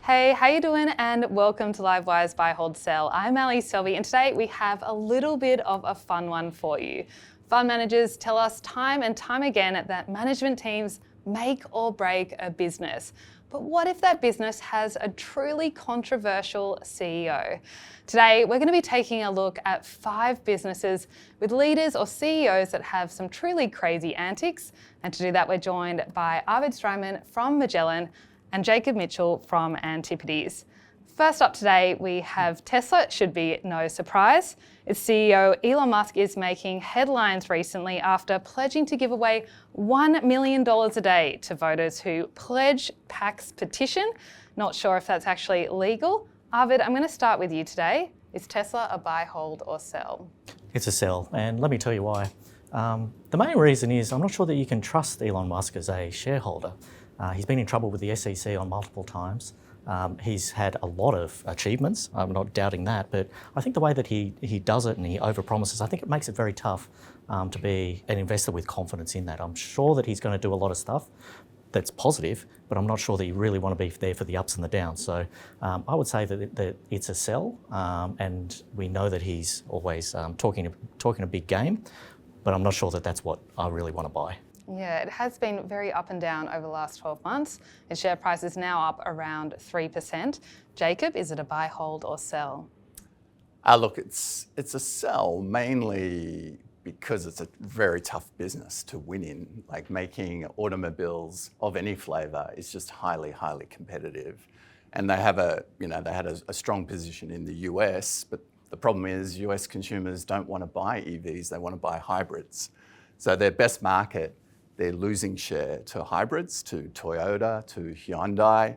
Hey, how you doing? And welcome to Livewire's Buy, Hold, Sell. I'm Selby, and today we have a little bit of a fun one for you. Fund managers tell us time and time again that management teams make or break a business. But what if that business has a truly controversial CEO? Today, we're going to be taking a look at 5 businesses with leaders or CEOs that have some truly crazy antics. And to do that, we're joined by Arvid Streimann from Magellan and Jacob Mitchell from Antipodes. First up today, we have Tesla. It should be no surprise. Its CEO, Elon Musk, is making headlines recently after pledging to give away $1 million a day to voters who pledge PAC's petition. Not sure if that's actually legal. Arvid, I'm going to start with you today. Is Tesla a buy, hold, or sell? It's a sell, and let me tell you why. The main reason is I'm not sure that you can trust Elon Musk as a shareholder. He's been in trouble with the SEC on multiple times. He's had a lot of achievements, I'm not doubting that, but I think the way that he does it and he overpromises, I think it makes it very tough to be an investor with confidence in that. I'm sure that he's going to do a lot of stuff that's positive, but I'm not sure that you really want to be there for the ups and the downs. So I would say that it's a sell, and we know that he's always talking a big game, but I'm not sure that that's what I really want to buy. Yeah, it has been very up and down over the last 12 months. Its share price is now up around 3%. Jacob, is it a buy, hold, or sell? Look, it's a sell mainly because it's a very tough business to win in. Like making automobiles of any flavour is just highly competitive, and they have a strong position in the US. But the problem is US consumers don't want to buy EVs; they want to buy hybrids. So their best market, they're losing share to hybrids, to Toyota, to Hyundai.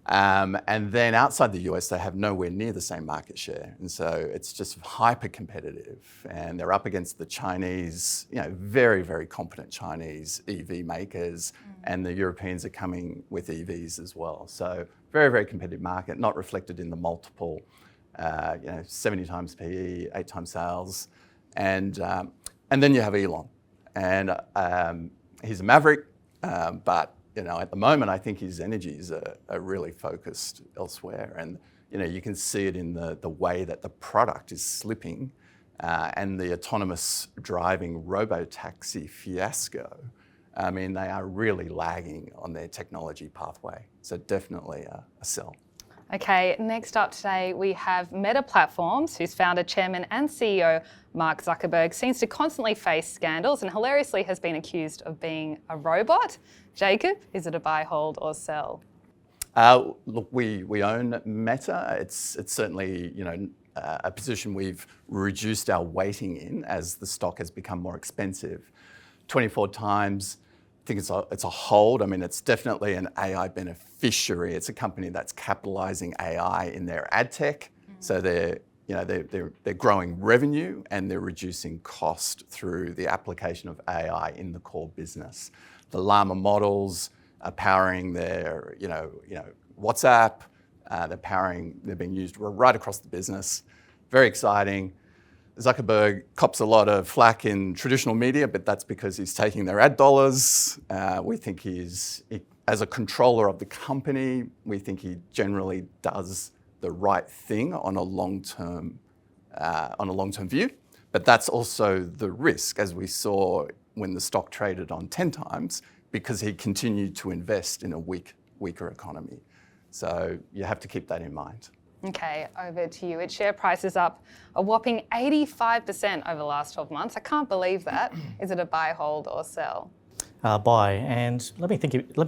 And then outside the US, they have nowhere near the same market share. And so it's just hyper competitive. And they're up against the Chinese, very competent Chinese EV makers. And the Europeans are coming with EVs as well. So very competitive market, not reflected in the multiple, 70 times PE, 8 times sales. And then you have Elon. And he's a maverick, but at the moment, I think his energies are really focused elsewhere. And you can see it in the way that the product is slipping, and the autonomous driving robo-taxi fiasco. I mean, they are really lagging on their technology pathway. So definitely a sell. Okay, next up today we have Meta Platforms, whose founder, chairman and CEO, Mark Zuckerberg, seems to constantly face scandals and hilariously has been accused of being a robot. Jacob, is it a buy, hold, or sell? Look, we own Meta. It's certainly a position we've reduced our weighting in as the stock has become more expensive. 24 times. I think it's a hold. I mean, it's definitely an AI beneficiary. It's a company that's capitalizing AI in their ad tech. So they're growing revenue and they're reducing cost through the application of AI in the core business. The Llama models are powering their WhatsApp. They're being used right across the business. Very exciting. Zuckerberg cops a lot of flack in traditional media, but that's because he's taking their ad dollars. We think as a controller of the company, we think he generally does the right thing on a long-term view. But that's also the risk, as we saw when the stock traded on 10 times, because he continued to invest in a weaker economy. So you have to keep that in mind. Okay, over to you. Its share price is up a whopping 85% over the last 12 months. I can't believe that. Is it a buy, hold, or sell? Buy, and let me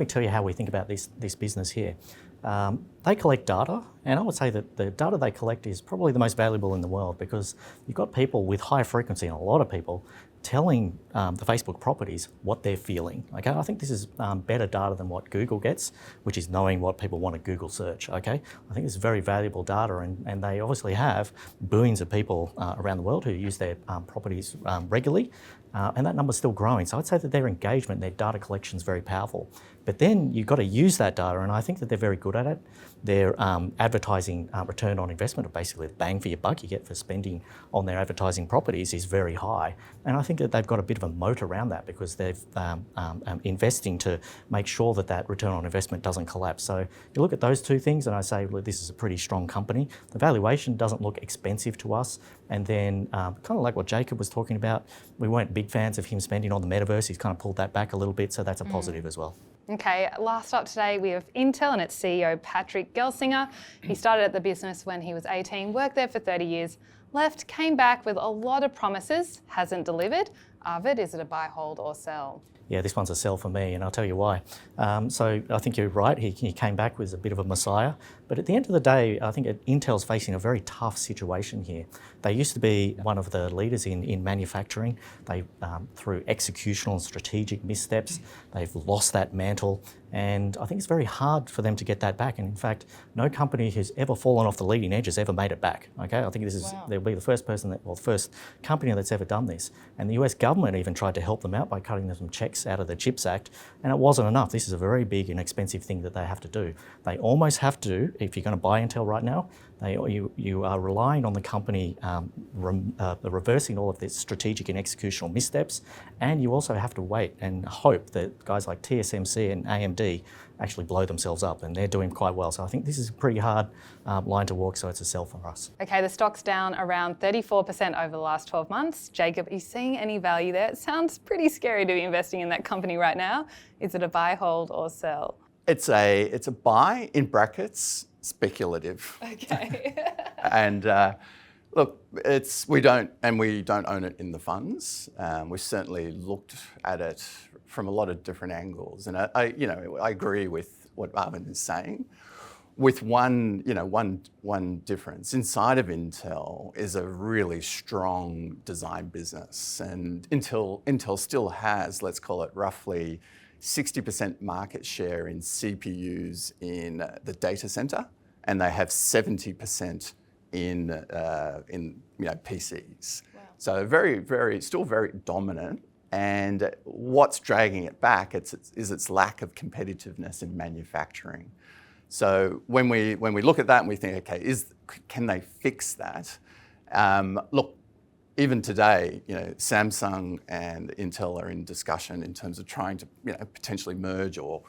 tell you how we think about this business here. They collect data, and I would say that the data they collect is probably the most valuable in the world because you've got people with high frequency, and a lot of people telling the Facebook properties what they're feeling. Okay, I think this is better data than what Google gets, which is knowing what people want to Google search. Okay, I think this is very valuable data, and they obviously have billions of people around the world who use their properties regularly, and that number's still growing. So I'd say that their engagement, their data collection is very powerful. But then you've got to use that data, and I think that they're very good at it. Their advertising return on investment, or basically the bang for your buck you get for spending on their advertising properties, is very high. And I think that they've got a bit of a moat around that because they've investing to make sure that that return on investment doesn't collapse. So you look at those two things and I say, well, this is a pretty strong company. The valuation doesn't look expensive to us. And then kind of like what Jacob was talking about, we weren't big fans of him spending on the metaverse. He's kind of pulled that back a little bit, so that's a positive as well. Okay, last up today we have Intel and its CEO Patrick Gelsinger. He started at the business when he was 18, worked there for 30 years, left, came back with a lot of promises, hasn't delivered. Arvid, is it a buy, hold or sell? Yeah, this one's a sell for me, and I'll tell you why. So I think you're right, he came back with a bit of a messiah, but at the end of the day, I think Intel's facing a very tough situation here. They used to be one of the leaders in manufacturing. They, through executional and strategic missteps, they've lost that mantle, and I think it's very hard for them to get that back. And in fact, no company who's ever fallen off the leading edge has ever made it back. Okay, I think this is they'll be the first person the first company that's ever done this. And the US government even tried to help them out by cutting them some checks out of the CHIPS Act, and it wasn't enough. This is a very big and expensive thing that they have to do. They almost have to, if you're going to buy Intel right now, you are relying on the company reversing all of the strategic and executional missteps, and you also have to wait and hope that guys like TSMC and AMD actually blow themselves up, and they're doing quite well. So I think this is a pretty hard line to walk, so it's a sell for us. Okay, the stock's down around 34% over the last 12 months. Jacob, are you seeing any value there? It sounds pretty scary to be investing in that company right now. Is it a buy, hold or sell? It's a buy, in brackets, speculative. Okay. And look, we don't own it in the funds. We've certainly looked at it from a lot of different angles, and I agree with what Arvid is saying. With one difference, inside of Intel is a really strong design business, and Intel still has, let's call it roughly 60% market share in CPUs in the data center, and they have 70% in PCs. Wow. So still very dominant. And what's dragging it back is its lack of competitiveness in manufacturing. So when we look at that and we think, okay, can they fix that? Look, even today, Samsung and Intel are in discussion in terms of trying to potentially merge or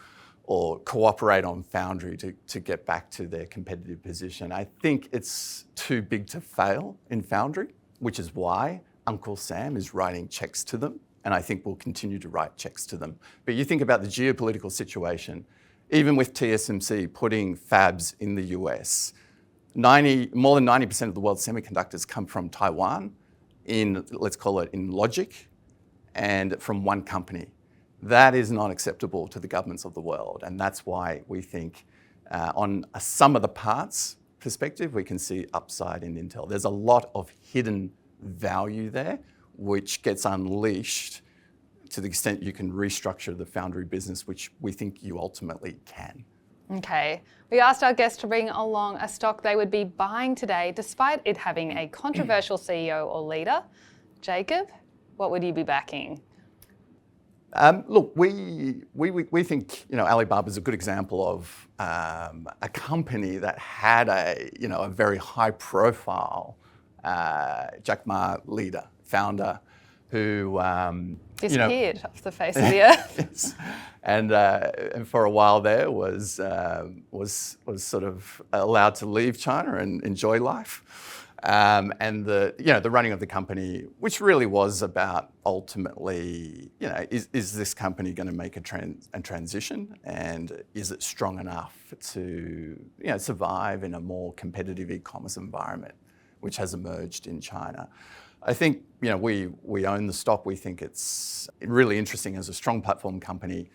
cooperate on foundry to get back to their competitive position. I think it's too big to fail in foundry, which is why Uncle Sam is writing checks to them, and I think we'll continue to write checks to them. But you think about the geopolitical situation, even with TSMC putting fabs in the US, more than 90% of the world's semiconductors come from Taiwan, let's call it in logic, and from one company. That is not acceptable to the governments of the world, and that's why we think on a sum of the parts perspective, we can see upside in Intel. There's a lot of hidden value there, which gets unleashed to the extent you can restructure the foundry business, which we think you ultimately can. Okay. We asked our guests to bring along a stock they would be buying today, despite it having a controversial CEO or leader. Jacob, what would you be backing? Look, we think Alibaba is a good example of a company that had a very high profile Jack Ma leader, founder, who disappeared off the face of the earth. Yes. And for a while there was sort of allowed to leave China and enjoy life. And the running of the company, which really was about ultimately, is this company going to make a transition, and is it strong enough to survive in a more competitive e-commerce environment, which has emerged in China. I think we own the stock. We think it's really interesting as a strong platform company.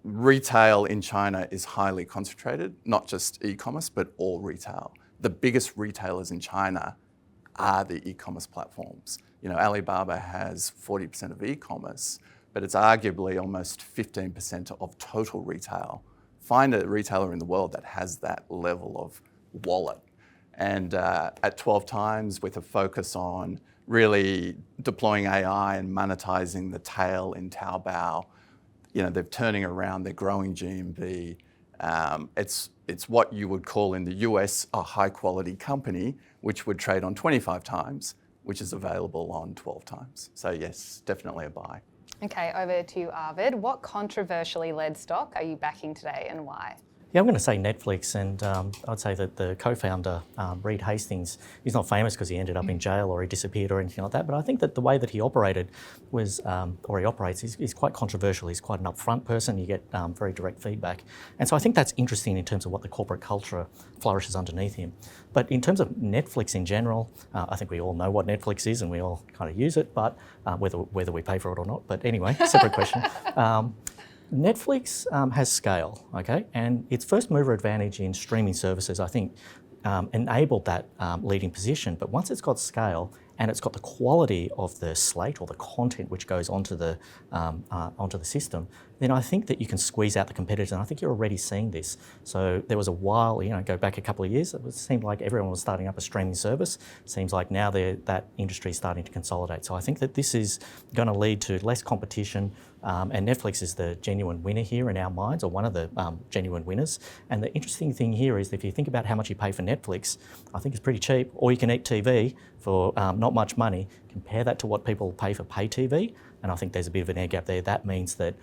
Retail in China is highly concentrated, not just e-commerce, but all retail. The biggest retailers in China are the e-commerce platforms. Alibaba has 40% of e-commerce, but it's arguably almost 15% of total retail. Find a retailer in the world that has that level of wallet. And at 12 times, with a focus on really deploying AI and monetizing the tail in Taobao, they're turning around, they're growing GMV. It's what you would call in the US a high quality company, which would trade on 25 times, which is available on 12 times. So yes, definitely a buy. Okay, over to you, Arvid. What controversially led stock are you backing today and why? Yeah, I'm going to say Netflix, and I'd say that the co-founder, Reed Hastings, he's not famous because he ended up in jail or he disappeared or anything like that, but I think that the way that he operated was, or he operates, is quite controversial. He's quite an upfront person, you get very direct feedback. And so I think that's interesting in terms of what the corporate culture flourishes underneath him. But in terms of Netflix in general, I think we all know what Netflix is and we all kind of use it, but whether we pay for it or not. But anyway, separate question. Netflix has scale, okay, and its first mover advantage in streaming services, I think, enabled that leading position. But once it's got scale and it's got the quality of the slate or the content which goes onto the system, then I think that you can squeeze out the competitors, and I think you're already seeing this. So there was a while, go back a couple of years, it seemed like everyone was starting up a streaming service. It seems like now that industry is starting to consolidate. So I think that this is going to lead to less competition, and Netflix is the genuine winner here in our minds, or one of the genuine winners. And the interesting thing here is if you think about how much you pay for Netflix, I think it's pretty cheap, or you can eat TV for not much money. Compare that to what people pay for pay TV, and I think there's a bit of an air gap there. That means that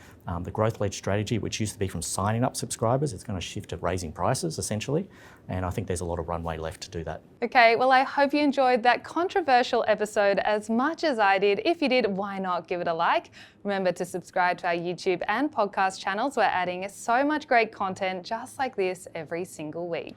the growth-led strategy, which used to be from signing up subscribers, it's going to shift to raising prices, essentially, and I think there's a lot of runway left to do that. Okay, well, I hope you enjoyed that controversial episode as much as I did. If you did, why not give it a like? Remember to subscribe to our YouTube and podcast channels. We're adding so much great content just like this every single week.